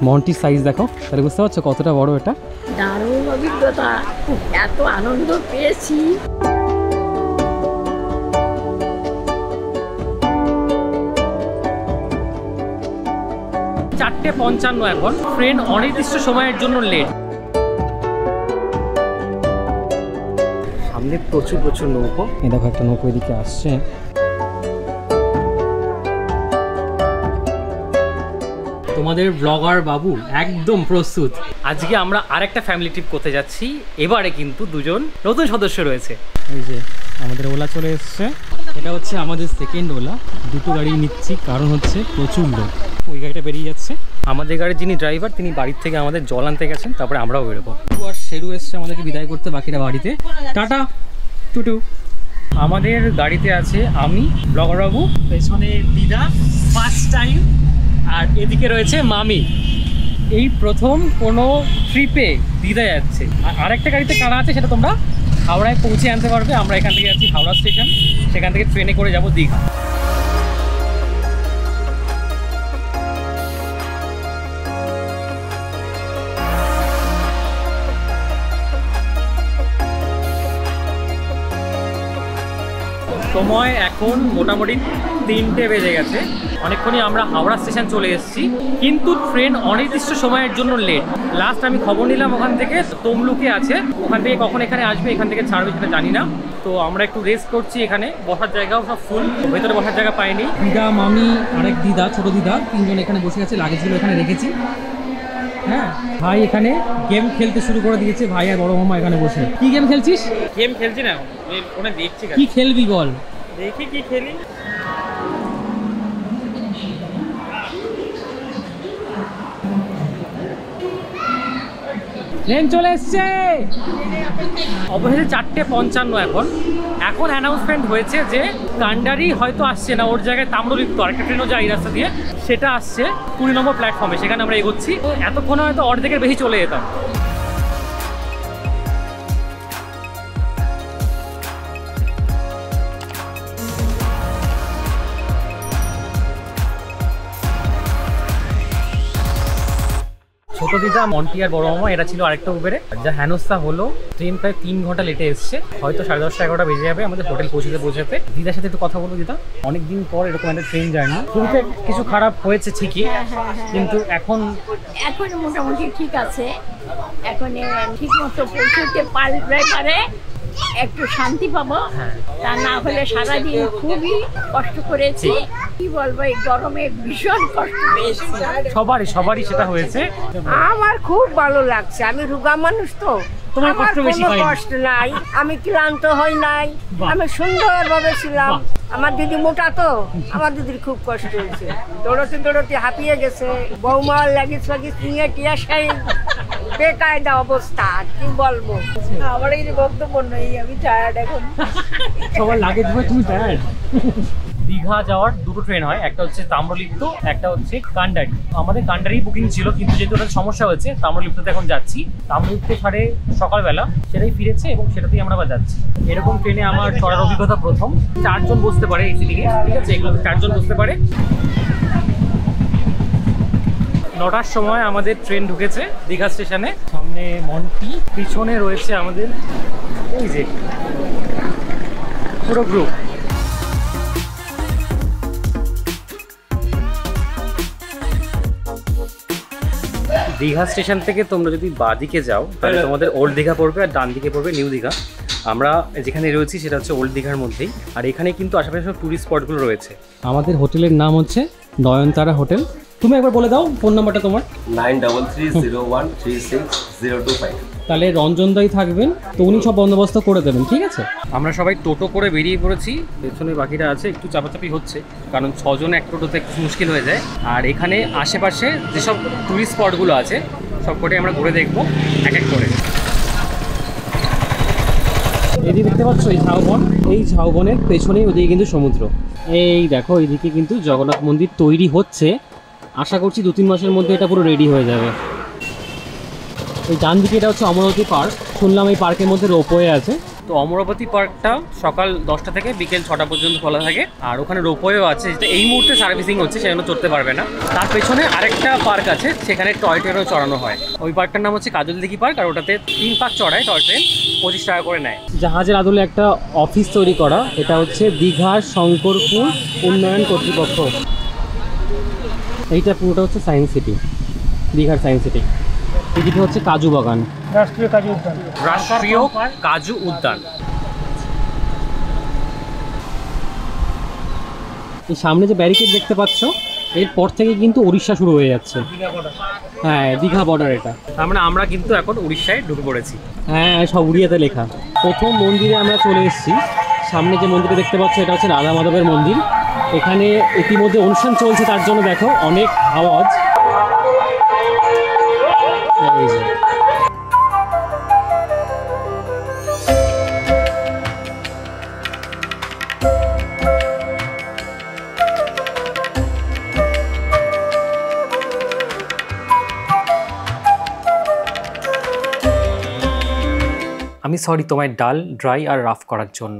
মন্টির size দেখো, তাহলে বুঝতে পারছো কতটা বড় এটা। দারুণ অভিজ্ঞতা, এত আনন্দ পেয়েছি। 4:55 এখন, ট্রেন অনির্দিষ্ট সময়ের জন্য লেট। সামনে প্রচুর প্রচুর নৌকো, এই দেখো একটা নৌকো এদিকে আসছে। তোমাদের ব্লগার বাবু একদম প্রস্তুত। আজকে আমরা আরেকটা ফ্যামিলি ট্রিপ করতে যাচ্ছি। এবারে কিন্তু দুজন নতুন সদস্য রয়েছে। এই যে আমাদের ওলা চলে এসছে, এটা হচ্ছে আমাদের সেকেন্ড ওলা। দুটো গাড়ি নিচ্ছি কারণ হচ্ছে প্রচুর লোক। ওই গাড়িটা বেরিয়ে যাচ্ছে। আমাদের গাড়ির যিনি ড্রাইভার তিনি বাড়ির থেকে আমাদের জল আনতে গেছেন, তারপরে আমরাও বেরোবো। আর শেরু এসছে আমাদেরকে বিদায় করতে, বাকিরা বাড়িতে। টাটা টুটু। আমাদের গাড়িতে আছে আমি, ব্লগার বাবু, পেছনে দিদা ফার্স্ট টাইম, আর এদিকে রয়েছে মামি। এই প্রথম কোনো ট্রিপে দিদা যাচ্ছে। আর আরেকটা গাড়িতে কারা আছে সেটা তোমরা হাওড়ায় পৌঁছে আনতে পারবে। আমরা এখান থেকে যাচ্ছি হাওড়া স্টেশন, সেখান থেকে ট্রেনে করে যাব দীঘা। সময় এখন মোটামুটি 3টে বেজে গেছে। অনেকক্ষণই আমরা হাওড়া স্টেশন চলে এসেছি, কিন্তু ট্রেন অনির্দিষ্ট সময়ের জন্য লেট। লাস্ট আমি খবর নিলাম ওখান থেকে তমলুকে আছে, ওখান থেকে কখন এখানে আসবে, এখান থেকে ছাড়বে সেটা জানি না। তো আমরা একটু রেস্ট করছি এখানে, বসার জায়গাও সব ফুল, ভেতরে বসার জায়গা পাইনি। দিদা, মামি, আরেক দিদা, ছোট দিদা, তিনজন এখানে বসে আছে। লাগেজগুলো এখানে রেখেছি। হ্যাঁ, ভাই এখানে গেম খেলতে শুরু করে দিয়েছে। ভাই আর বড় মামা এখানে বসে। কি গেম খেলছিস? গেম খেলছি না, ফোনে দেখছি। কি খেলবি বল? দেখি কি খেলি। ট্রেন চলে এসছে। অবশেষে 4:55 এখন অ্যানাউন্সমেন্ট হয়েছে যে কান্ডারি হয়তো আসছে না, ওর জায়গায় তাম্রলিপ্ত আরেকটা ট্রেনও যায় এই রাস্তা দিয়ে, সেটা আসছে 20 নম্বর প্ল্যাটফর্মে। সেখানে আমরা এগোচ্ছি। এতক্ষণে হয়তো অর্ধেকের বেশি চলে যেতাম। ছোট দিদা, মন্টি আর বড় মামা এরা ছিল আরেকটা উবেরে। যা হেনস্থা হলো, ট্রেন প্রায় 3 ঘন্টা লেটে এসছে। হয়তো 10:30 11টা বেজে যাবে আমাদের হোটেল পৌঁছাতে। দিদার সাথে একটু কথা বলবো। দিদা, অনেকদিন পর এরকম একটা ট্রেন জার্নি। শুরুতে কিছু খারাপ হয়েছে ঠিকই, কিন্তু এখন মোটামুটি ঠিক আছে। এখন ঠিক মতো পৌঁছতে পারে একটু শান্তি পাবো। তা না হলে সারাদিন খুবই কষ্ট করেছি। কি বলবো, এই গরমে ভীষণ কষ্ট পেয়েছি। সবারই সেটা হয়েছে। আমার খুব ভালো লাগছে। আমি রোগা মানুষ তো, তোমার কষ্ট বেশি হয়নি। কষ্ট নাই, আমি ক্লান্ত হই নাই, আমি সুন্দরভাবে ছিলাম। আমার দিদি মোটা তো, আমার দিদির খুব কষ্ট হয়েছে। দৌড়তে হাঁপিয়ে গেছে। বৌমার লাগেজ নিয়ে টিয়াশাই বেকায়দা অবস্থা। কি বলবো, আমার এই বক্তব্য নেই, আমি টায়ার্ড এখন। সবার লাগেজ হয়, তুমি টায়ার্ড। দীঘা যাওয়ার দুটো ট্রেন হয়, একটা হচ্ছে তাম্রলিপ্ত, একটা হচ্ছে কান্ডারি। আমাদের কান্ডারি বুকিং ছিল, কিন্তু যেহেতু ওটা সমস্যা হয়েছে তাম্রলিপ্ততে এখন যাচ্ছি। তাম্রলিপ্ত ছাড়ে সকালবেলা, সেটাই ফিরেছে এবং সেটাতেই আমরা আবার যাচ্ছি। এরকম ট্রেনে আমার চড়ার অভিজ্ঞতা প্রথম। 4 জন বসতে পারে এই সিটিংয়ে, ঠিক আছে? এগুলোতে 4 জন বসতে পারে। 9টার সময় আমাদের ট্রেন ঢুকেছে দীঘা স্টেশনে। সামনে মন্টি, পিছনে রয়েছে আমাদের এই যে পুরো গ্রুপ। দীঘা স্টেশন থেকে তোমরা যদি বাঁদিকে যাও তাহলে তোমাদের ওল্ড দীঘা পড়বে, আর ডান দিকে পড়বে নিউ দীঘা। আমরা যেখানে রয়েছি সেটা হচ্ছে ওল্ড দীঘার মধ্যেই। আর এখানে কিন্তু আশেপাশে সব টুরিস্ট স্পটগুলো রয়েছে। আমাদের হোটেলের নাম হচ্ছে নয়নতারা হোটেল। তুমি একবার বলে দাও ফোন নাম্বারটা তোমার। 9330136025। তাহলে রঞ্জনদাই থাকবেন, তো উনি সব বন্দোবস্ত করে দেবেন, ঠিক আছে? আমরা সবাই টোটো করে বেরিয়ে পড়েছি। পেছনে বাকিরা আছে, একটু চাপাচাপি হচ্ছে কারণ 6 জন এক টোটোতে একটু মুশকিল হয়ে যায়। আর এখানে আশেপাশে যেসব টুরিস্ট স্পটগুলো আছে সবকটাই আমরা ঘুরে দেখবো এক এক করে। এদিকে দেখতে পাচ্ছ এই ঝাউবন, এই ঝাউবনের পেছনেই ওদিকে কিন্তু সমুদ্র। এই দেখো এইদিকে কিন্তু জগন্নাথ মন্দির তৈরি হচ্ছে। আশা করছি 2-3 মাসের মধ্যে এটা পুরো রেডি হয়ে যাবে। এই ডান দিকে এটা হচ্ছে অমরাবতী পার্ক। শুনলাম এই পার্কের মধ্যে রোপওয়ে আছে। তো অমরাবতী পার্কটা সকাল 10টা থেকে বিকেল 6টা পর্যন্ত খোলা থাকে, আর ওখানে রোপওয়েও আছে যেটা এই মুহূর্তে সার্ভিসিং হচ্ছে, সেজন্য চড়তে পারবে না। তার পেছনে আরেকটা পার্ক আছে, সেখানে টয় ট্রেনও চড়ানো হয়। ওই পার্কটার নাম হচ্ছে কাজলদিঘি পার্ক, আর ওটাতে 3 পাক চড়ায় টয় ট্রেন, 25 টাকা করে নেয়। জাহাজের আদলে একটা অফিস তৈরি করা, এটা হচ্ছে দীঘার শঙ্করপুর উন্নয়ন কর্তৃপক্ষ। এইটা পুরোটা হচ্ছে সায়েন্স সিটি, দীঘার সায়েন্স সিটি। এদিকে হচ্ছে কাজু বাগান, রাষ্ট্রীয় কাজু উদ্যান। এই সামনে যে ব্যারিকেড দেখতে পাচ্ছ, এরপর থেকে কিন্তু উড়িষ্যা শুরু হয়ে যাচ্ছে। হ্যাঁ, দীঘা বর্ডার এটা। তার মানে আমরা কিন্তু এখন উড়িষ্যায় ঢুকে পড়েছি। হ্যাঁ, সব উড়িয়াতে লেখা। প্রথম মন্দিরে আমরা চলে এসেছি। সামনে যে মন্দিরটা দেখতে পাচ্ছ, এটা হচ্ছে রাধা মাধবের মন্দির। এখানে ইতিমধ্যে অনুষ্ঠান চলছে, তার জন্য দেখো অনেক আওয়াজ। এই যে আমি সরি তোমায় ডাল, ড্রাই আর রাফ করার জন্য,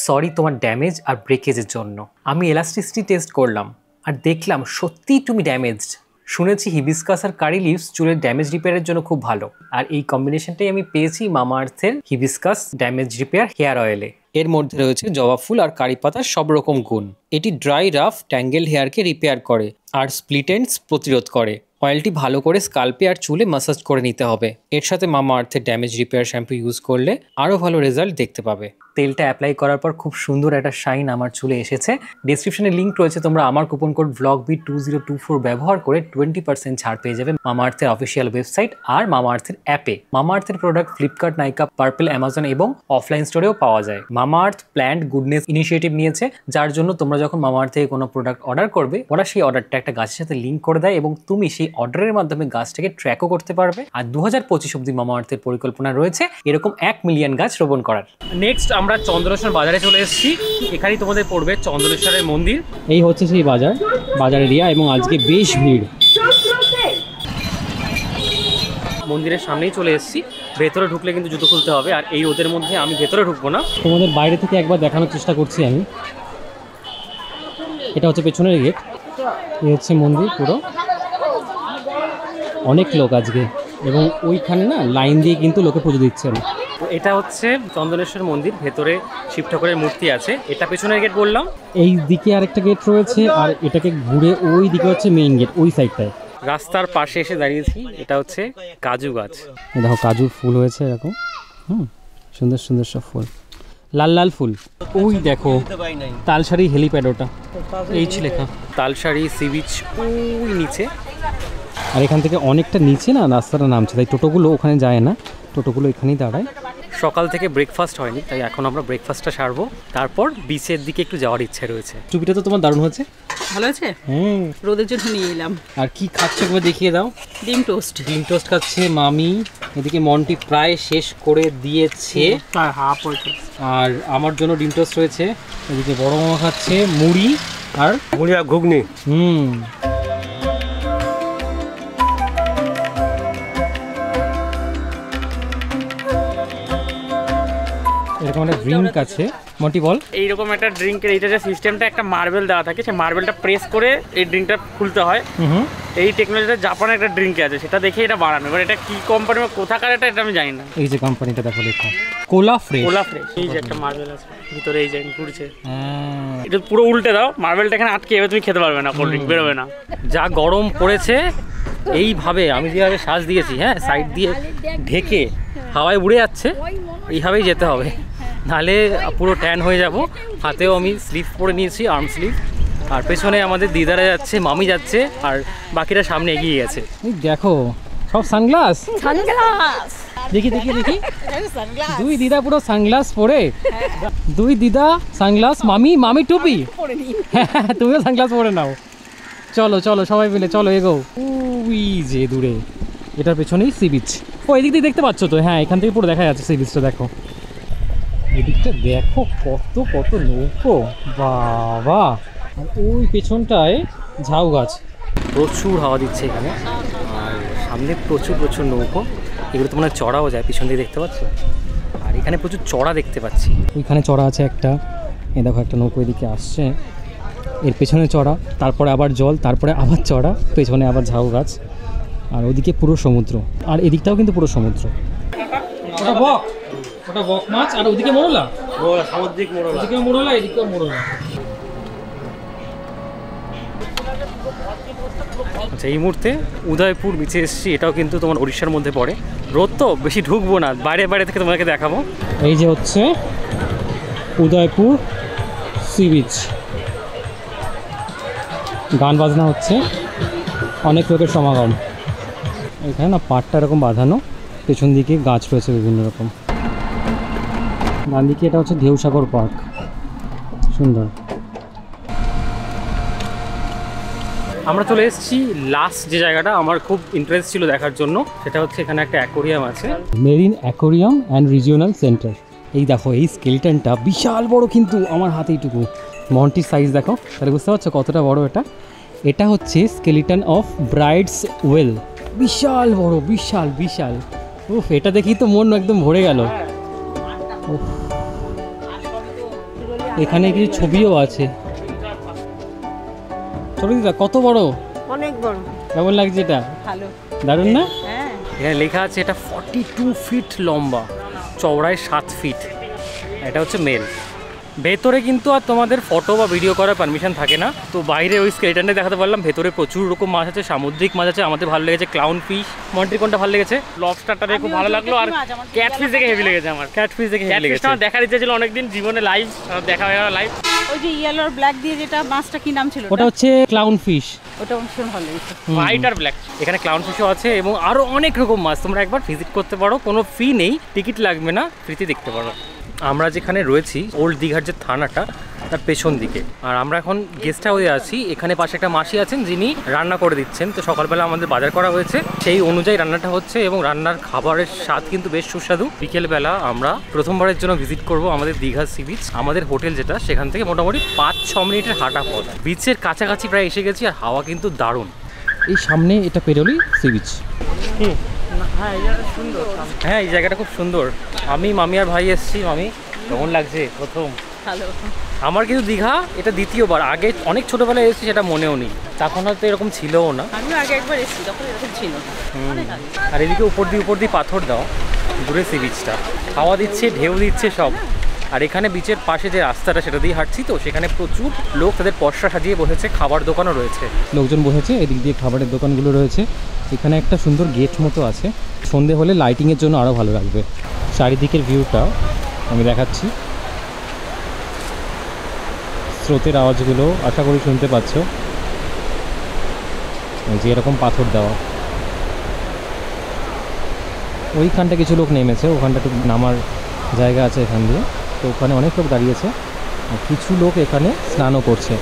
সরি তোমার ড্যামেজ আর ব্রেকেজের জন্য। আমি এলাস্টিসিটি টেস্ট করলাম আর দেখলাম সত্যিই তুমি ড্যামেজড। শুনেছি হিবিস্কাস আর কারি লিভস চুলের ড্যামেজ রিপেয়ারের জন্য খুব ভালো, আর এই কম্বিনেশনটাই আমি পেয়েছি মামা আর্থের হিবিস্কাস ড্যামেজ রিপেয়ার হেয়ার অয়েলে। এর মধ্যে রয়েছে জবা ফুল আর কারি পাতার সব রকম গুণ। এটি ড্রাই, রাফ, ট্যাঙ্গেল হেয়ারকে রিপেয়ার করে আর স্প্লিট এন্ডস প্রতিরোধ করে। অয়েলটি ভালো করে স্কাল্পে আর চুলে ম্যাসাজ করে নিতে হবে। এর সাথে মামা আর্থের ড্যামেজ রিপেয়ার শ্যাম্পু ইউজ করলে আরও ভালো রেজাল্ট দেখতে পাবে। তেলটা অ্যাপ্লাই করার পর খুব সুন্দর একটা শাইন আমার চুলে এসেছে। ডেসক্রিপশনে লিঙ্ক রয়েছে, তোমরা আমার কুপন কোড vlogbeat2024 ব্যবহার করে 20% ছাড় পেয়ে যাবে মামা আর্থের অফিসিয়াল ওয়েবসাইট আর মামা আর্থের অ্যাপে। মামা আর্থের প্রোডাক্ট ফ্লিপকার্ট, নাইকা, পার্পল, অ্যামাজন এবং অফলাইন স্টোরেও পাওয়া যায়। মামা আর্থ প্ল্যান্ট গুডনেস ইনিশিয়েটিভ নিয়েছে, যার জন্য তোমরা যখন মামা আর্থ থেকে কোনো প্রোডাক্ট অর্ডার করবে, ওরা সেই অর্ডারটা একটা গাছের সাথে লিঙ্ক করে দেয় এবং তুমি সেই অর্ডারের মাধ্যমে গাছটাকে ট্র্যাকও করতে পারবে। আর 2025 অব্দি মামা আর্থের পরিকল্পনা রয়েছে এরকম 1 মিলিয়ন গাছ রোপণ করার। নেক্সট আমরা চন্দ্রেশ্বর বাজারে চলে এসেছি। এখানেই তোমাদের পড়বে চন্দ্রেশ্বরের মন্দির। এই হচ্ছে সেই বাজার এরিয়া, এবং আজকে বেশ ভিড়। মন্দিরের সামনেই চলে এসেছি। ভেতরে ঢুকলে কিন্তু জুতো খুলতে হবে, আর এই ওদের মধ্যে আমি ভেতরে ঢুকবো না, তোমাদের বাইরে থেকে একবার দেখানোর চেষ্টা করছি আমি। এটা হচ্ছে পেছনের গেট, এই হচ্ছে মন্দির পুরো। অনেক লোক আজকে, এবং ওইখানে না লাইন দিয়ে কিন্তু লোকে পুজো দিচ্ছেন। এটা হচ্ছে চন্দনেশ্বর মন্দির, ভেতরে শিব ঠাকুরের মূর্তি আছে। এটা পেছনের গেট বললাম, এই দিকে আরেকটা গেট রয়েছে, আর এটাকে ঘুরে ওই দিকে হচ্ছে মেইন গেট, ওই সাইডটায়। রাস্তার পাশে এসে দাঁড়িয়েছি। এটা হচ্ছে কাজু গাছ, দেখো কাজুর ফুল হয়েছে এরকম, সুন্দর সুন্দর সব ফুল, লাল লাল ফুল। ওই দেখো তালসারি হেলিপ্যাড, ওটা এইচ লেখা তালসারি সি বিচ ওই নিচে। আর এখান থেকে অনেকটা নিচে না রাস্তাটা নামছে, তাই টোটোগুলো ওখানে যায় না, টোটোগুলো এখানেই দাঁড়ায়। সকাল থেকে ব্রেকফাস্ট হয়নি, তাই এখন আমরা ব্রেকফাস্টটা সারবো, তারপর বিচের দিকে একটু যাওয়ার ইচ্ছে রয়েছে। টুপিটা তো তোমার দারুণ হচ্ছে, ভালো আছে। রোদের জন্য নিয়ে এলাম। আর কি খাচ্ছে একবার দেখিয়ে দাও। ডিম টোস্ট। ডিম টোস্ট খাচ্ছে মামি। এদিকে মন্টি প্রায় শেষ করে দিয়েছে, আর আমার জন্য ডিম টোস্ট রয়েছে। এদিকে বড় মামা খাচ্ছে মুড়ি আর ঘুগনি। এরকম একটা ড্রিঙ্ক আছে, মন্টি বল। এইরকম একটা ড্রিঙ্কের এইটা যে সিস্টেমটা, একটা মার্বেল দেওয়া থাকে, সেই মার্বেলটা প্রেস করে এই ড্রিঙ্কটা খুলতে হয়। এই টেকনোলজিটা জাপানে একটা ড্রিঙ্কে আছে, সেটা দেখে এটা বানানো। এবার এটা কি কোম্পানি বা কোথাকার এটা আমি জানি না। এই যে কোম্পানিটা দেখো লেখা কোলা ফ্রেশ। কোলা ফ্রেশ। এই যে একটা মার্বেল আছে ভিতরে, এই যে ঘুরছে। এটা পুরো উল্টে দাও, মার্বেলটা এখানে আটকে যাবে, তুমি খেতে পারবে না, কোল্ড ড্রিঙ্ক বেরোবে না। যা গরম পড়েছে, এইভাবে আমি যেভাবে শ্বাস দিয়েছি, হ্যাঁ সাইড দিয়ে ঢেকে হাওয়ায় উড়ে যাচ্ছে, এইভাবেই যেতে হবে, নাহলে পুরো ট্যান হয়ে যাব। হাতেও আমি স্লিভ পরে নিয়েছি, আর্ম স্লিভ। আর পেছনে আমাদের দিদারা যাচ্ছে, মামি যাচ্ছে, আর বাকিরা সামনে এগিয়ে গেছে। দেখো সব সানগ্লাস। দেখি দেখি দেখি, দুই দিদা পুরো সানগ্লাস পরে, দুই দিদা সানগ্লাস, মামি টুপি, তুমিও সানগ্লাস পরে নাও। চলো চলো সবাই মিলে চলো, এগো। ওই যে দূরে, এটার পেছনেই সি বিচ। ও এদিক দিয়ে দেখতে পাচ্ছ তো? হ্যাঁ, এখান থেকে পুরো দেখা যাচ্ছে সি বিচটা। দেখো এদিকটা, দেখো কত কত নৌকো, বাবা। আর ওই পেছনটায় ঝাউ গাছ, প্রচুর হাওয়া দিচ্ছে এখানে। আর সামনে প্রচুর প্রচুর নৌকো, এগুলো তো মনে হয় চড়াও যায়, পিছন দিয়ে দেখতে পাচ্ছ। আর এখানে এখানে প্রচুর চড়া দেখতে পাচ্ছি। ওইখানে চড়া আছে একটা, এই দেখো একটা নৌকো এদিকে আসছে, এর পেছনে চড়া, তারপরে আবার জল, তারপরে আবার চড়া, পেছনে আবার ঝাউ গাছ, আর ওদিকে পুরো সমুদ্র, আর এদিকটাও কিন্তু পুরো সমুদ্র। ওটা বক, ওটা বক মাছ, আর ওদিকে মোরলা, সামুদ্রিক মোড়, ওদিকে মোরলা, এদিকেও মোরলা। আচ্ছা, এই মুহূর্তে উদয়পুর বিচে এসেছি, এটাও কিন্তু তোমার উড়িষ্যার মধ্যে পড়ে। রোদ তো বেশি ঢুকবো না, বাইরে বাইরে থেকে তোমাকে দেখাবো। এই যে হচ্ছে উদয়পুর সি বিচ, গান বাজনা হচ্ছে, অনেক লোকের সমাগম। এখানে না পাটটা এরকম বাঁধানো, পেছন দিকে গাছ রয়েছে বিভিন্ন রকম। ডান দিকে এটা হচ্ছে ঢেউসাগর পার্ক, সুন্দর। আমরা চলে এসেছি লাস্ট যে জায়গাটা আমার খুব ইন্টারেস্ট ছিল দেখার জন্য, সেটা হচ্ছে এখানে একটা অ্যাকোরিয়াম আছে, marine aquarium and regional centre. এই দেখো এই স্কেলিটনটা বিশাল বড়, কিন্তু আমার হাতে এইটুকু। মন্টির সাইজ দেখো, তাহলে বুঝতে পারছো কতটা বড় এটা। এটা হচ্ছে স্কেলিটন অফ ব্রাইডস ওয়েল, বিশাল বড়, বিশাল বিশাল। উফ, এটা দেখেই তো মন একদম ভরে গেল। এখানে কিছু ছবিও আছে। ছবি কত বড়, অনেক বড়। কেমন লাগছে এটা? ভালো, দারুণ না? হ্যাঁ। এখানে লেখা আছে এটা 42 ফিট লম্বা, চওড়ায় 7 ফিট। এটা হচ্ছে মেল। ভেতরে কিন্তু আর তোমাদের ফটো বা ভিডিও করার পারমিশন থাকে না, তো বাইরে ওই স্কেলেটনটা দেখাতে পারলাম। ভেতরে প্রচুর রকম মাছ আছে, সামুদ্রিক মাছ আছে। আমাদের ভালো লেগেছে ক্লাউন ফিশ। মন্টির কোনটা ভালো লেগেছে? লবস্টারটা দেখে খুব ভালো লাগলো, আর ক্যাটফিশ দেখে হেভি লেগেছে আমার। ক্যাটফিশ দেখে হেভি লেগেছে। আমার দেখার ইচ্ছা ছিল অনেকদিন, জীবনে লাইভ দেখা হয়ে গেল লাইভ। ওই যে ইয়েলো আর ব্ল্যাক দিয়ে যেটা মাছটা, কি নাম ছিল ওটা হচ্ছে ক্লাউন ফিশ, ওটা ভীষণ ভালো লেগেছে। হোয়াইট আর ব্ল্যাক। এখানে ক্লাউন ফিশও আছে এবং আরও অনেক রকম মাছ। তোমরা একবার ভিজিট করতে পারো, কোনো ফি নেই, টিকিট লাগবে না, ফ্রিতে দেখতে পারো। আমরা যেখানে রয়েছি ওল্ড দীঘার যে থানাটা, তার পেছন দিকে। আর আমরা এখন গেস্ট হাউসে আছি। এখানে পাশে একটা মাসি আছেন যিনি রান্না করে দিচ্ছেন। তো সকালবেলা আমাদের বাজার করা হয়েছে, সেই অনুযায়ী রান্নাটা হচ্ছে এবং রান্নার খাবারের স্বাদ কিন্তু বেশ সুস্বাদু। বিকেলবেলা আমরা প্রথমবারের জন্য ভিজিট করব আমাদের দীঘা সি বিচ। আমাদের হোটেল যেটা, সেখান থেকে মোটামুটি 5-6 মিনিটের হাঁটা পথ। বিচের কাছাকাছি প্রায় এসে গেছি, আর হাওয়া কিন্তু দারুণ। এই সামনে এটা পেরোলি সি বিচ। হ্যাঁ, এই জায়গাটা খুব সুন্দর। আমি, মামি আর ভাই এসেছি। মামি, কেমন লাগছে প্রথম? ভালো। আমার কিন্তু দীঘা এটা দ্বিতীয়বার। আগে অনেক ছোটোবেলায় এসেছি, সেটা মনেও নেই, তখন হয়তো এরকম ছিলও না। আমিও আগে একবার এসেছি, তখন এরকম ছিল না। আর এদিকে উপর দিয়ে পাথর দাও, দূরে সি বিচটা, হাওয়া দিচ্ছে, ঢেউ দিচ্ছে সব। আর এখানে বিচের পাশে যে রাস্তাটা, সেটা দিয়ে হাঁটছি, তো সেখানে প্রচুর লোক তাদের পসরা সাজিয়ে বসেছে। খাবার দোকানও রয়েছে, লোকজন বসেছে। এদিক দিয়ে খাবারের দোকানগুলো রয়েছে। এখানে একটা সুন্দর গেট মতো আছে, সন্ধে হলে লাইটিংয়ের জন্য আরও ভালো লাগবে। চারিদিকের ভিউটা আমি দেখাচ্ছি। স্রোতের আওয়াজগুলো আশা করি শুনতে পাচ্ছ। যে এরকম পাথর দেওয়া, ওইখানটা কিছু লোক নেমেছে, ওখানটা একটু নামার জায়গা আছে এখান দিয়ে, তো ওখানে অনেক লোক দাঁড়িয়েছে, আর কিছু লোক এখানে স্নানও করছে।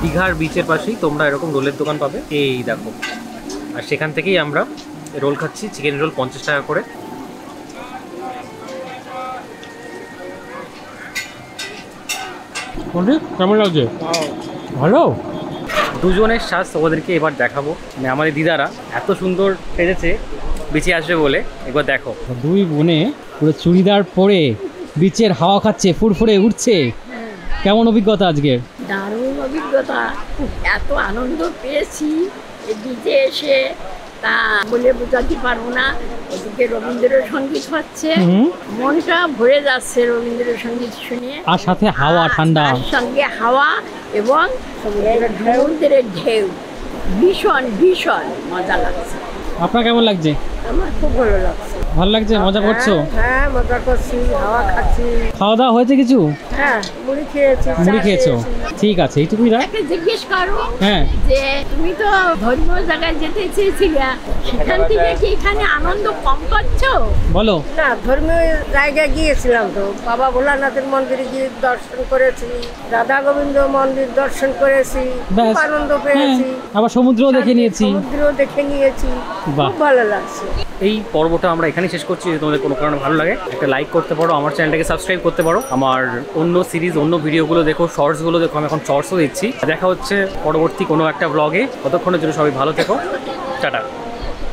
দীঘার বিচের পাশেই তোমরা এরকম রোলের দোকান পাবে, এই দেখো। আর সেখান থেকেই আমরা রোল খাচ্ছি, চিকেন রোল 50 টাকা করে। কেমন লাগছে? ভালো। দুজনের শ্বাস ওদেরকে এবার দেখাবো, মানে আমাদের দিদারা এত সুন্দর সেজেছে বিচে আসবে বলে। একবার দেখো, দুই বোনে পুরো চুড়িদার পরে বিচের হাওয়া খাচ্ছে, ফুরফুরে উঠছে। কেমন অভিজ্ঞতা আজকের? দারুণ অভিজ্ঞতা, এত আনন্দ পেয়েছি এই বিচে এসে, তা বলে বোঝাতে পারবো না। ওদিকে রবীন্দ্রসঙ্গীত হচ্ছে, মনটা ভরে যাচ্ছে রবীন্দ্রসঙ্গীত শুনে। আর সাথে হাওয়া ঠান্ডা, তার সঙ্গে হাওয়া এবং সমুদ্রের ঢেউ, ভীষণ ভীষণ মজা লাগছে। আপনার কেমন লাগছে? আমার খুব ভালো লাগছে। ভালো লাগছে? মজা করছো? হ্যাঁ মজা করছি, হাওয়া খাচ্ছি। খাওয়া দাওয়া হয়েছে কিছু? হ্যাঁ মুড়ি খেয়েছি, চা মুড়ি খেয়েছো? খেয়েছি। ঠিক আছে, এইটুকুই রাখ। একটা জিজ্ঞেস করো হ্যাঁ, যে তুমি তো ধর্মীয় জায়গায় যেতে চেয়েছিলে, সেখান থেকে কি এখানে আনন্দ কম করছো? বলো। না ধর্মীয় জায়গায় গিয়েছিলাম তো, বাবা ভোলানাথের মন্দিরে গিয়ে দর্শন করেছি, রাধা গোবিন্দ মন্দির দর্শন করেছি, ব্যাস। খুব আনন্দ হ্যাঁ, পেয়েছি। আবার সমুদ্রও দেখে নিয়েছি। সমুদ্রও দেখে নিয়েছি, বাহ। খুব ভালো লাগছে। এই পর্বটা আমরা এখানেই শেষ করছি। যদি তোমাদের কোনো কারণে ভালো লাগে একটা লাইক করতে পারো, আমার চ্যানেলটাকে সাবস্ক্রাইব করতে পারো, আমার অন্য সিরিজ অন্য ভিডিওগুলো দেখো, শর্টসগুলো দেখো, আমি এখন শর্টসও দিচ্ছি। দেখা হচ্ছে পরবর্তী কোনো একটা ব্লগে। ততক্ষণের জন্য সবাই ভালো থেকো, টাটা।